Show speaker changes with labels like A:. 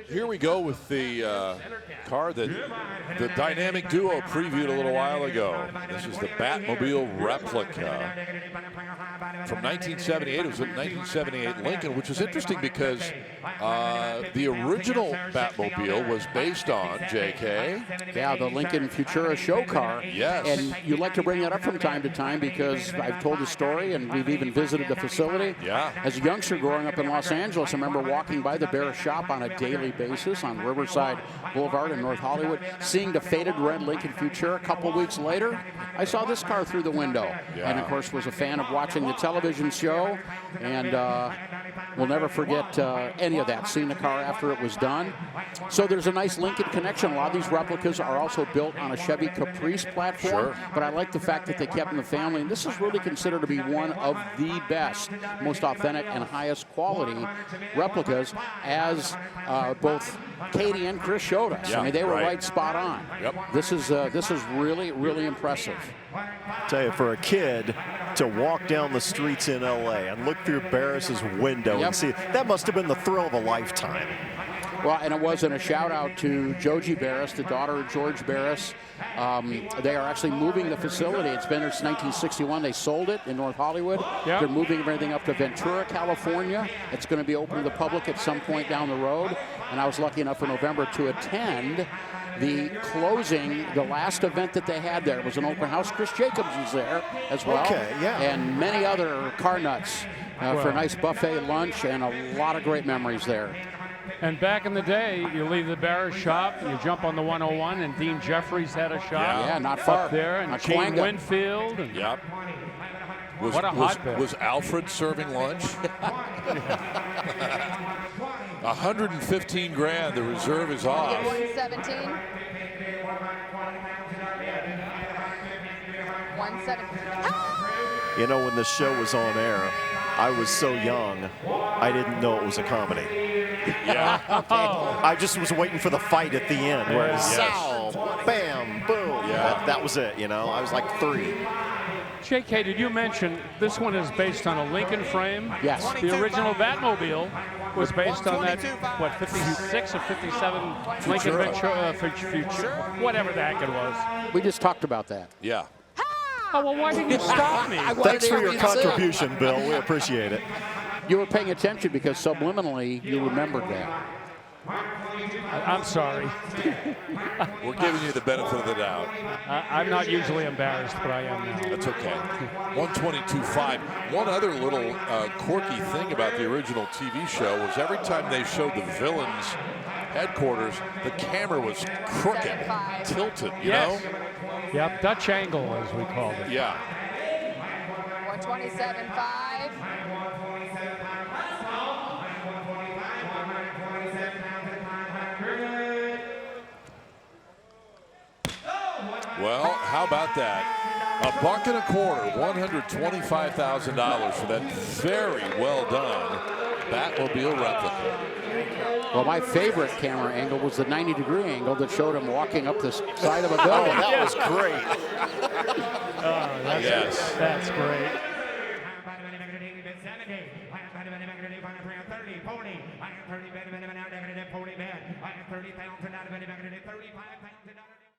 A: here we go with the car that the dynamic duo previewed a little while ago. This is the Batmobile Replica from 1978. It was a 1978 Lincoln, which is interesting because the original Batmobile was based on, J.K.
B: Yeah, the Lincoln Futura show car.
A: Yes.
B: And you like to bring that up from time to time because I've told the story and we've even visited the facility.
A: Yeah.
B: As a youngster growing up in Los Angeles, I remember walking by the Bear shop on a daily basis on Riverside Boulevard in North Hollywood, seeing the faded red Lincoln Futura. A couple weeks later, I saw this car through the window.
A: Yeah.
B: And, of course, was a fan of watching the television show. And we'll never forget any of that, seeing the car after it was done. So there's a nice Lincoln connection. A lot of these replicas are also built on a Chevy Caprice platform.
A: Sure.
B: But I like the fact that they kept in the family. And this is really considered to be one of the best, most authentic, and highest quality replicas, as both Katie and Chris showed us.
A: Yeah,
B: I mean, they were right spot on.
A: Yep.
B: This is really, really impressive.
C: I tell you, for a kid to walk down the streets in L.A. and look through Barris's window and see, that must have been the thrill of a lifetime.
B: Well, and it wasn't a shout out to Joji Barris, the daughter of George Barris. They are actually moving the facility. It's been there since 1961. They sold it in North Hollywood.
D: Yep.
B: They're moving everything up to Ventura, California. It's going to be open to the public at some point down the road. And I was lucky enough in November to attend the closing, the last event that they had there. It was an open house. Chris Jacobs was there as well.
C: Okay, yeah.
B: And many other car nuts for a nice buffet lunch and a lot of great memories there.
D: And back in the day, you leave the Barris shop, you jump on the 101, and Dean Jeffries had a shop
B: Yeah, not far.
D: up there, and Gene
B: Aquanga.
D: Winfield. And
A: Yep.
D: What a hotbed.
A: Was Alfred serving lunch? 115 grand. The reserve is off.
E: 117. 117.
C: You know, when the show was on air, I was so young, I didn't know it was a comedy.
A: Yeah.
C: I just was waiting for the fight at the end, where it's
A: Yes.
C: sow, bam, boom.
A: Yeah.
C: That was it, you know. I was like 3.
D: JK, did you mention this one is based on a Lincoln frame?
B: Yes.
D: The original Batmobile was based on that, what, 56 or 57 Lincoln
A: Futura.
D: Futura, whatever the heck it was.
B: We just talked about that.
A: Yeah.
D: Oh, well, why didn't you stop me?
C: Thanks for your contribution, Bill. We appreciate it.
B: You were paying attention because subliminally you remembered that.
D: I'm sorry.
A: We're giving you the benefit of the doubt.
D: I'm not usually embarrassed, but I am now.
A: That's okay. 122.5. One other little quirky thing about the original TV show was every time they showed the villains' headquarters, the camera was crooked, tilted, you know?
D: Yep, Dutch angle, as we called it.
A: Yeah.
E: 127.5.
A: Well, how about that? $1.25, $125,000 for that very well done Batmobile replica.
B: Well, my favorite camera angle was the 90-degree angle that showed him walking up the side of a building.
C: That was great.
A: Yes.
D: That's great.
F: 30 pounds,